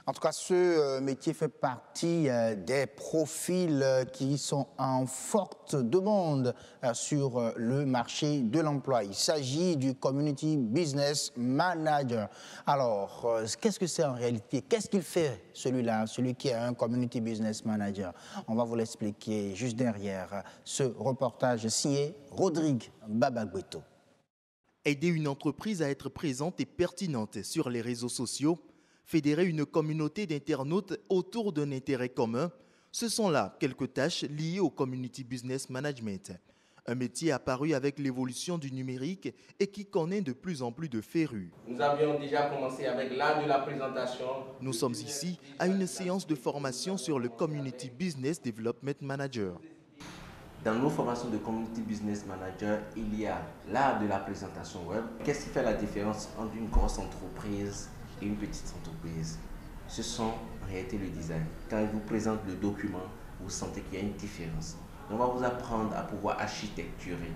En tout cas, ce métier fait partie des profils qui sont en forte demande sur le marché de l'emploi. Il s'agit du Community Business Manager. Alors, qu'est-ce que c'est en réalité? Qu'est-ce qu'il fait, celui-là, celui qui est un Community Business Manager? On va vous l'expliquer juste derrière ce reportage signé Rodrigue Babagbeto. Aider une entreprise à être présente et pertinente sur les réseaux sociaux, fédérer une communauté d'internautes autour d'un intérêt commun, ce sont là quelques tâches liées au Community Business Management. Un métier apparu avec l'évolution du numérique et qui connaît de plus en plus de férus. Nous avions déjà commencé avec l'art de la présentation. Nous sommes ici à une séance de formation sur le Community Business Development Manager. Dans nos formations de Community Business Manager, il y a l'art de la présentation web. Qu'est-ce qui fait la différence entre une grosse entreprise et une petite entreprise? Ce sont en réalité le design. Quand il vous présente le document, vous sentez qu'il y a une différence. On va vous apprendre à pouvoir architecturer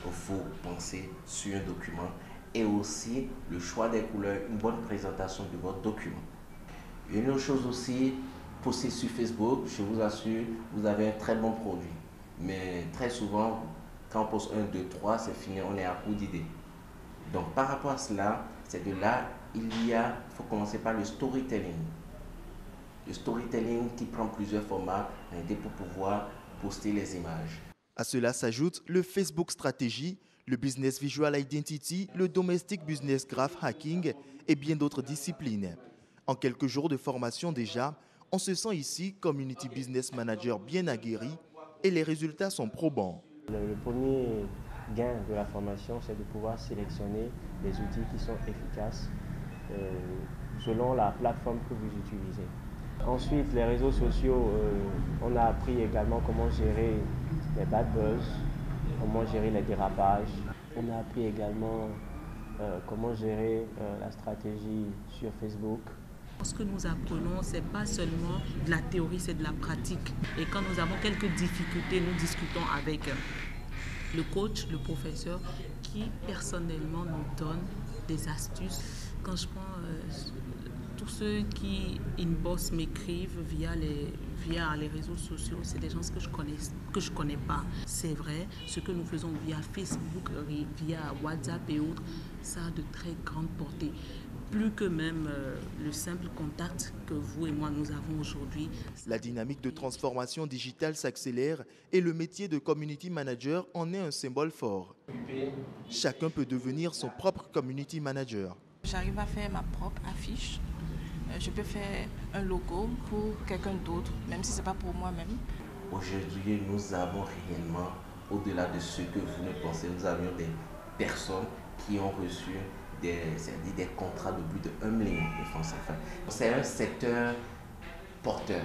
vos pensées sur un document et aussi le choix des couleurs, une bonne présentation de votre document. Une autre chose aussi, poster sur Facebook, je vous assure, vous avez un très bon produit. Mais très souvent, quand on poste 1, 2, 3, c'est fini, on est à court d'idées. Donc par rapport à cela, c'est de là, il faut commencer par le storytelling. Le storytelling qui prend plusieurs formats pour pouvoir poster les images. À cela s'ajoute le Facebook Stratégie, le Business Visual Identity, le Domestic Business Graph Hacking et bien d'autres disciplines. En quelques jours de formation déjà, on se sent ici Community Business Manager bien aguerri et les résultats sont probants. Le premier gain de la formation, c'est de pouvoir sélectionner les outils qui sont efficaces selon la plateforme que vous utilisez. Ensuite, les réseaux sociaux, on a appris également comment gérer les bad buzz, comment gérer les dérapages. On a appris également comment gérer la stratégie sur Facebook. Ce que nous apprenons, ce n'est pas seulement de la théorie, c'est de la pratique. Et quand nous avons quelques difficultés, nous discutons avec le coach, le professeur, qui personnellement nous donne des astuces. Quand je prends tous ceux qui inbox m'écrivent via les réseaux sociaux, c'est des gens que je connais pas. C'est vrai, ce que nous faisons via Facebook, via WhatsApp et autres, ça a de très grandes portées. Plus que même le simple contact que vous et moi nous avons aujourd'hui. La dynamique de transformation digitale s'accélère et le métier de community manager en est un symbole fort. Chacun peut devenir son propre community manager. J'arrive à faire ma propre affiche. Je peux faire un logo pour quelqu'un d'autre, même si ce n'est pas pour moi-même. Aujourd'hui, nous avons réellement, au-delà de ce que vous ne pensez, nous avions des personnes qui ont reçu des contrats de plus de 1 million de francs CFA. C'est un secteur porteur.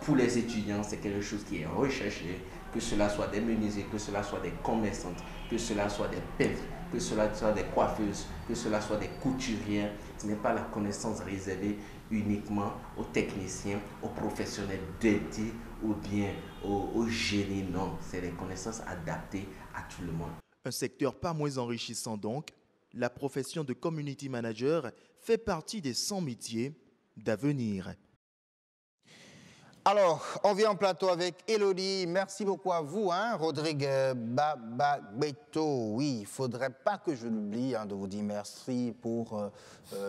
Pour les étudiants, c'est quelque chose qui est recherché, que cela soit des menuisiers, que cela soit des commerçantes, que cela soit des peintres, que cela soit des coiffeuses, que cela soit des couturières. Ce n'est pas la connaissance réservée uniquement aux techniciens, aux professionnels dédiés ou bien aux génies. Non, c'est des connaissances adaptées à tout le monde. Un secteur pas moins enrichissant donc. La profession de community manager fait partie des 100 métiers d'avenir. Alors, on vient en plateau avec Elodie. Merci beaucoup à vous, Rodrigue Babagbeto. Oui, il ne faudrait pas que je l'oublie de vous dire merci pour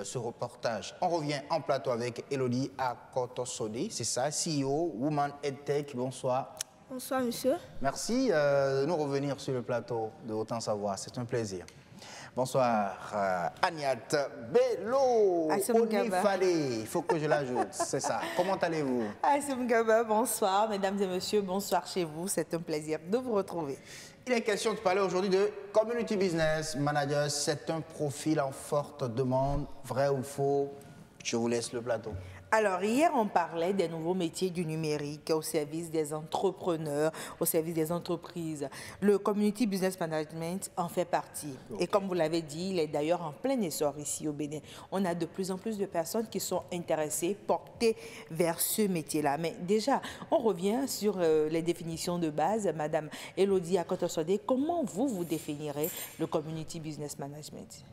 ce reportage. On revient en plateau avec Elodie Akotosode, c'est ça, CEO, Woman EdTech. Bonsoir. Bonsoir, monsieur. Merci de nous revenir sur le plateau de Autant Savoir. C'est un plaisir. Bonsoir, Agnat Bello, Onifade, il faut que je l'ajoute, c'est ça. Comment allez-vous? Assem Gaba, bonsoir, mesdames et messieurs, bonsoir chez vous, c'est un plaisir de vous retrouver. Il est question de parler aujourd'hui de Community Business Manager, c'est un profil en forte demande, vrai ou faux? Je vous laisse le plateau. Alors, hier, on parlait des nouveaux métiers du numérique au service des entrepreneurs, au service des entreprises. Le Community Business Management en fait partie. Okay. Et comme vous l'avez dit, il est d'ailleurs en plein essor ici au Bénin. On a de plus en plus de personnes qui sont intéressées, portées vers ce métier-là. Mais déjà, on revient sur les définitions de base. Madame Elodie Akotosode, comment vous définirez le Community Business Management?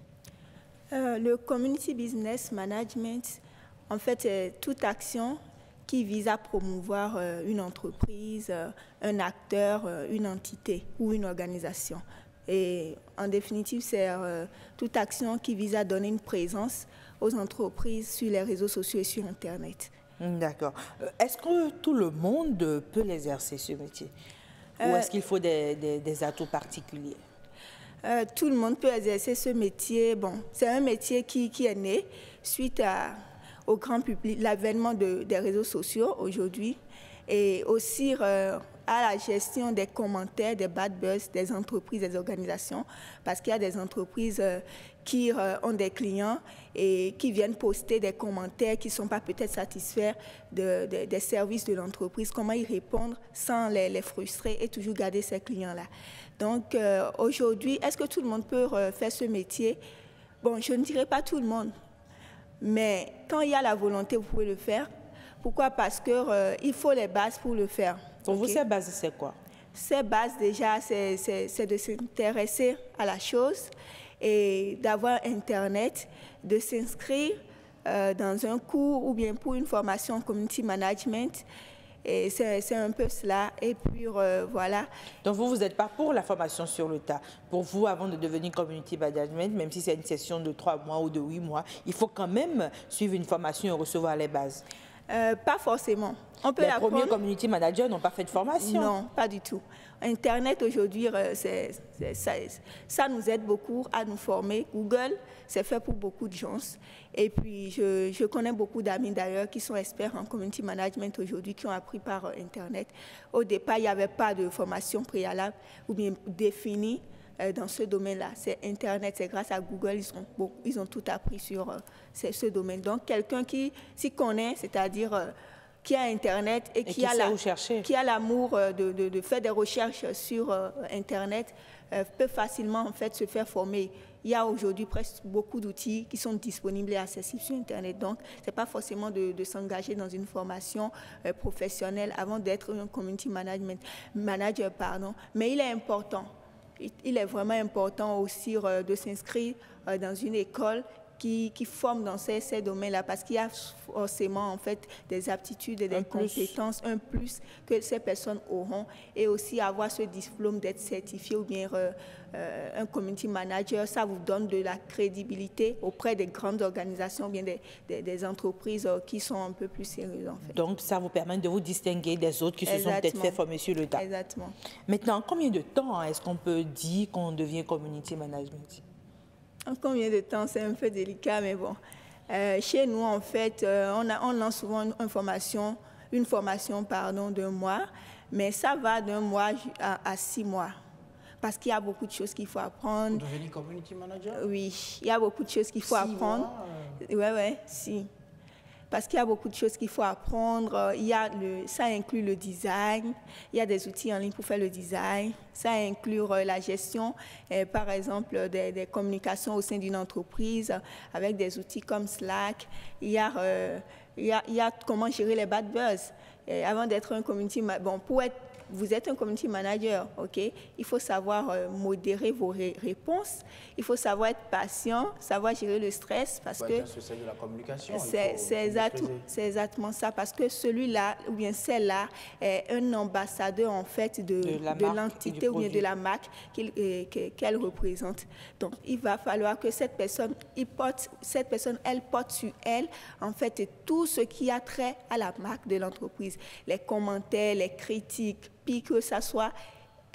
Le Community Business Management, En fait, c'est toute action qui vise à promouvoir une entreprise, un acteur, une entité ou une organisation. Et en définitive, c'est toute action qui vise à donner une présence aux entreprises sur les réseaux sociaux et sur Internet. D'accord. Est-ce que tout le monde peut l'exercer, ce métier? Ou est-ce qu'il faut des atouts particuliers? Tout le monde peut exercer ce métier. Bon, c'est un métier qui est né suite au grand public, l'avènement des réseaux sociaux aujourd'hui, et aussi à la gestion des commentaires, des bad buzz des entreprises, des organisations, parce qu'il y a des entreprises qui ont des clients et qui viennent poster des commentaires qui ne sont pas peut-être satisfaits des services de l'entreprise, comment y répondre sans les frustrer et toujours garder ces clients-là. Donc aujourd'hui, est-ce que tout le monde peut faire ce métier? Bon, je ne dirais pas tout le monde, mais quand il y a la volonté, vous pouvez le faire. Pourquoi? Parce qu'il faut les bases pour le faire. Pour vous, ces bases, c'est quoi? Ces bases, déjà, c'est de s'intéresser à la chose et d'avoir Internet, de s'inscrire dans un cours ou bien pour une formation en community management. Et c'est un peu cela. Et puis, voilà. Donc, vous n'êtes pas pour la formation sur le tas. Pour vous, avant de devenir community management, même si c'est une session de 3 mois ou de 8 mois, il faut quand même suivre une formation et recevoir les bases. Pas forcément. On peut les premiers community managers n'ont pas fait de formation. Non, pas du tout. Internet aujourd'hui, ça nous aide beaucoup à nous former. Google, c'est fait pour beaucoup de gens. Et puis, je connais beaucoup d'amis d'ailleurs qui sont experts en community management aujourd'hui, qui ont appris par Internet. Au départ, il n'y avait pas de formation préalable ou bien définie dans ce domaine-là. C'est Internet, c'est grâce à Google, ils ont tout appris sur ce domaine. Donc, quelqu'un qui s'y connaît, c'est-à-dire qui a Internet et qui a l'amour de faire des recherches sur Internet, peut facilement en fait, se faire former. Il y a aujourd'hui presque beaucoup d'outils qui sont disponibles et accessibles sur Internet. Donc, ce n'est pas forcément de s'engager dans une formation professionnelle avant d'être un community manager. Mais il est important. Il est vraiment important aussi de s'inscrire dans une école qui forme dans ces domaines-là, parce qu'il y a forcément en fait des aptitudes et des compétences, un plus que ces personnes auront, et aussi avoir ce diplôme d'être certifié ou bien un community manager, ça vous donne de la crédibilité auprès des grandes organisations, bien des entreprises qui sont un peu plus sérieuses en fait. Donc ça vous permet de vous distinguer des autres qui se sont peut-être fait former sur le tas. Exactement. Maintenant, combien de temps est-ce qu'on peut dire qu'on devient community management? En combien de temps, c'est un peu délicat, mais bon. Chez nous, en fait, on lance souvent une formation d'1 mois, mais ça va d'1 mois à 6 mois. Parce qu'il y a beaucoup de choses qu'il faut apprendre. Pour devenir community manager? Oui, il y a beaucoup de choses qu'il faut apprendre. Oui, si. Parce qu'il y a beaucoup de choses qu'il faut apprendre. Ça inclut le design. Il y a des outils en ligne pour faire le design. Ça inclut la gestion, par exemple, des communications au sein d'une entreprise avec des outils comme Slack. Il y a comment gérer les bad buzz. Avant d'être un community manager, vous êtes un community manager, ok? Il faut savoir modérer vos réponses. Il faut savoir être patient, savoir gérer le stress, parce que c'est de la communication. C'est exactement ça, parce que celui-là ou bien celle-là est un ambassadeur en fait de l'entité ou bien de la marque qu'elle représente. Donc, il va falloir que cette personne, elle porte sur elle en fait tout ce qui a trait à la marque de l'entreprise, les commentaires, les critiques. Puis que ça soit,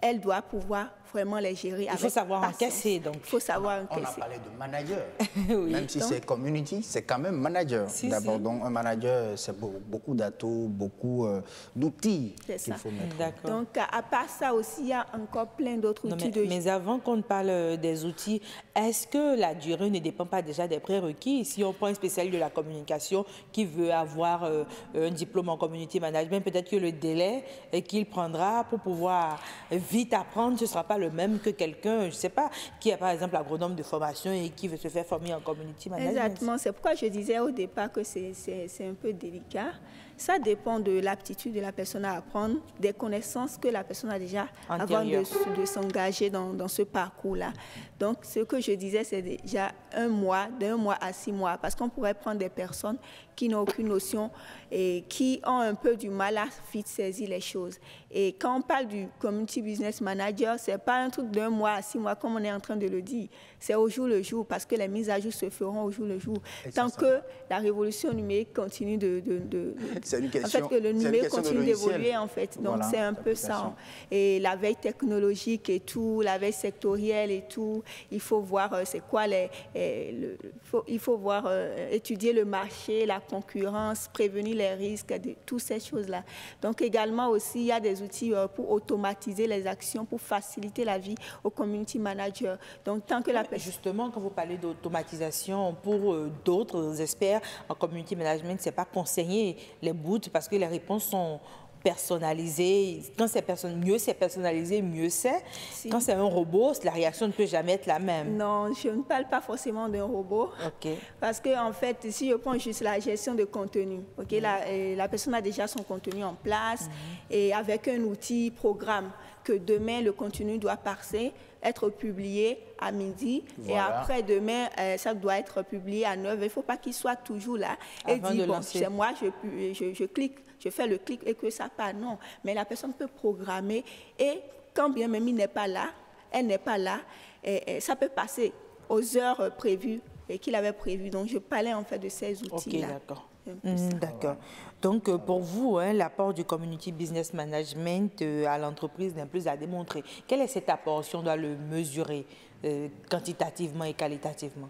elle doit pouvoir vraiment les gérer. Il faut savoir encaisser, donc. Il faut savoir encaisser. On a parlé de manager. Oui. Même si c'est community, c'est quand même manager. D'abord, donc un manager, c'est beaucoup d'atouts, beaucoup d'outils qu'il faut mettre. Donc, à part ça aussi, il y a encore plein d'autres outils. Mais avant qu'on ne parle des outils, est-ce que la durée ne dépend pas déjà des prérequis? Si on prend un spécialiste de la communication qui veut avoir un diplôme en community management, peut-être que le délai qu'il prendra pour pouvoir vite apprendre, ce ne sera pas le même que quelqu'un, je ne sais pas, qui est par exemple agronome de formation et qui veut se faire former en community management. Exactement, c'est pourquoi je disais au départ que c'est un peu délicat. Ça dépend de l'aptitude de la personne à apprendre, des connaissances que la personne a déjà avant de s'engager dans ce parcours-là. Donc, ce que je disais, c'est déjà d'1 mois à 6 mois, parce qu'on pourrait prendre des personnes qui n'ont aucune notion et qui ont un peu du mal à vite saisir les choses. Et quand on parle du Community Business Manager, ce n'est pas un truc d'1 mois à 6 mois comme on est en train de le dire. C'est au jour le jour parce que les mises à jour se feront au jour le jour. Tant que la révolution numérique continue que le numérique continue d'évoluer en fait. Donc voilà, c'est un peu ça. Et la veille technologique et tout, la veille sectorielle et tout, il faut voir c'est quoi il faut voir étudier le marché, la concurrence, prévenir les risques, toutes ces choses-là. Donc également aussi, il y a des outils pour automatiser les actions, pour faciliter la vie aux community managers. Donc tant que Justement, quand vous parlez d'automatisation, pour d'autres experts en community management, c'est pas conseiller les boots parce que les réponses sont personnalisé. Quand c'est personnalisé, mieux c'est. Si. Quand c'est un robot, la réaction ne peut jamais être la même. Non, je ne parle pas forcément d'un robot. Parce que, en fait, si je prends juste la gestion de contenu, la personne a déjà son contenu en place et avec un outil, programme, que demain, le contenu doit passer, être publié à midi et après demain, ça doit être publié à 9h. Il ne faut pas qu'il soit toujours là et dire, bon, c'est moi, je clique. Je fais le clic et que ça part. Non, mais la personne peut programmer et quand bien même il n'est pas là, elle n'est pas là, et ça peut passer aux heures prévues et qu'il avait prévues. Donc, je parlais en fait de ces outils-là. D'accord. Donc, pour vous, l'apport du Community Business Management à l'entreprise n'est plus à démontrer. Quel est cet apport si on doit le mesurer quantitativement et qualitativement?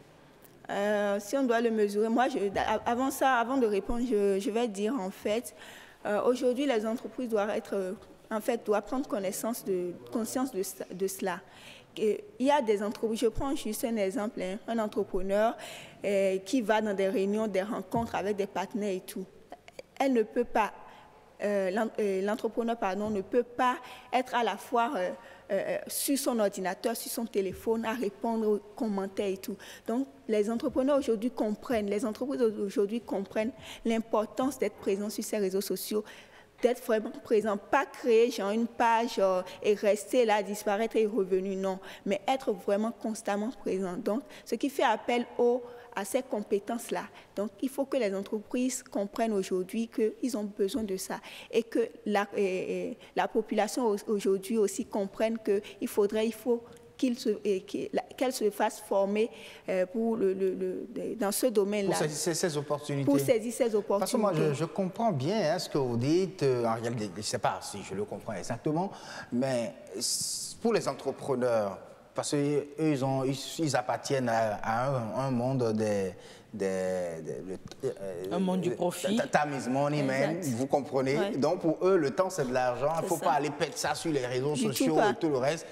Si on doit le mesurer, moi, avant de répondre, je vais dire en fait, aujourd'hui, les entreprises doivent prendre conscience de cela. Il y a des entreprises, je prends juste un exemple, un entrepreneur qui va dans des réunions, des rencontres avec des partenaires et tout. Elle ne peut pas, l'entrepreneur, ne peut pas être à la fois sur son ordinateur, sur son téléphone, à répondre aux commentaires et tout. Donc, les entrepreneurs aujourd'hui comprennent, les entreprises aujourd'hui comprennent l'importance d'être présents sur ces réseaux sociaux, d'être vraiment présent, pas créer genre une page et rester là, disparaître et revenir, non, mais être vraiment constamment présent. Donc, ce qui fait appel à ces compétences-là. Donc, il faut que les entreprises comprennent aujourd'hui qu'ils ont besoin de ça et que la population aujourd'hui aussi comprenne qu'il faut qu'elle se fasse former dans ce domaine-là. Pour saisir ces opportunités. Pour saisir ces opportunités. Parce que moi, je comprends bien ce que vous dites. En réalité, je ne sais pas si je le comprends exactement, mais pour les entrepreneurs, parce qu'ils appartiennent à un monde un monde du profit. Time is money, man, vous comprenez. Ouais. Donc, pour eux, le temps, c'est de l'argent. Il ne faut pas aller perdre ça sur les réseaux sociaux et tout le reste.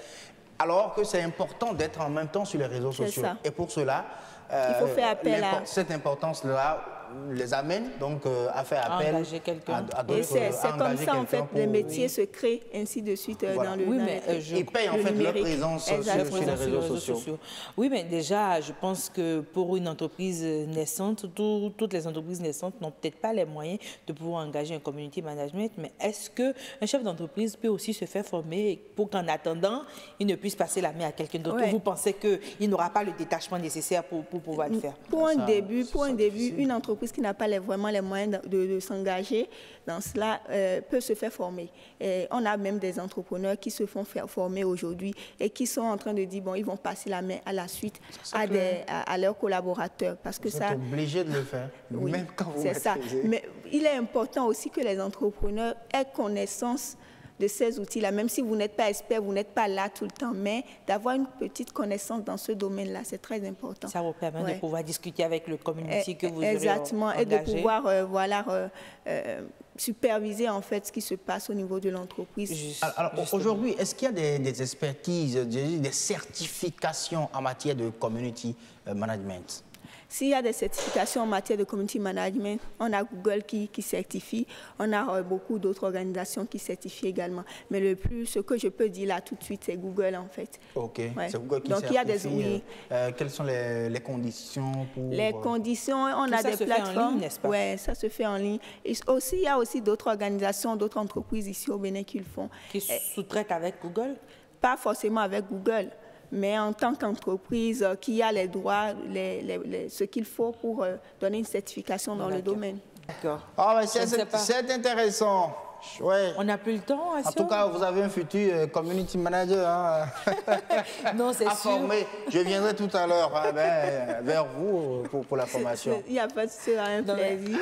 Alors que c'est important d'être en même temps sur les réseaux sociaux. Et pour cela, il faut faire appel cette importance-là les amène donc à faire appel à d'autres. C'est comme ça, en fait, les métiers se créent, ainsi de suite, dans le ils payent, en fait, leur présence sur les réseaux sociaux. Oui, mais déjà, je pense que pour une entreprise naissante, toutes les entreprises naissantes n'ont peut-être pas les moyens de pouvoir engager un community management, mais est-ce qu'un chef d'entreprise peut aussi se faire former pour qu'en attendant, il ne puisse passer la main à quelqu'un d'autre? Vous pensez qu'il n'aura pas le détachement nécessaire pour pouvoir le faire? Pour un début, une entreprise qui n'a pas vraiment les moyens de s'engager dans cela peut se faire former. Et on a même des entrepreneurs qui se font faire former aujourd'hui et qui sont en train de dire, bon, ils vont passer la main à la suite à leurs collaborateurs. Parce que vous êtes obligé de le faire, même quand vous maîtrisez. C'est ça. Mais il est important aussi que les entrepreneurs aient connaissance de ces outils-là, même si vous n'êtes pas expert, vous n'êtes pas là tout le temps, mais d'avoir une petite connaissance dans ce domaine-là, c'est très important. Ça vous permet de pouvoir discuter avec le community que vous exactement, aurez et de pouvoir superviser en fait ce qui se passe au niveau de l'entreprise. Alors aujourd'hui, est-ce qu'il y a des expertises, des certifications en matière de community management? S'il y a des certifications en matière de community management, on a Google qui certifie, on a beaucoup d'autres organisations qui certifient également. Mais ce que je peux dire là tout de suite, c'est Google en fait. Ok, c'est Google qui certifie. Donc il y a des quelles sont les conditions pour... Les conditions, on a des plateformes. Oui, ça se fait en ligne. Et aussi, il y a aussi d'autres organisations, d'autres entreprises ici au Bénin qui le font. Qui sous-traitent avec Google? Pas forcément avec Google. mais en tant qu'entreprise qui a les droits, ce qu'il faut pour donner une certification dans le domaine. D'accord. Ah, c'est intéressant. Ouais. On n'a plus le temps. En tout cas, vous avez un futur community manager non, c'est à sûr. former. Je viendrai tout à l'heure vers vous pour la formation. Il n'y a pas de souci, un plaisir.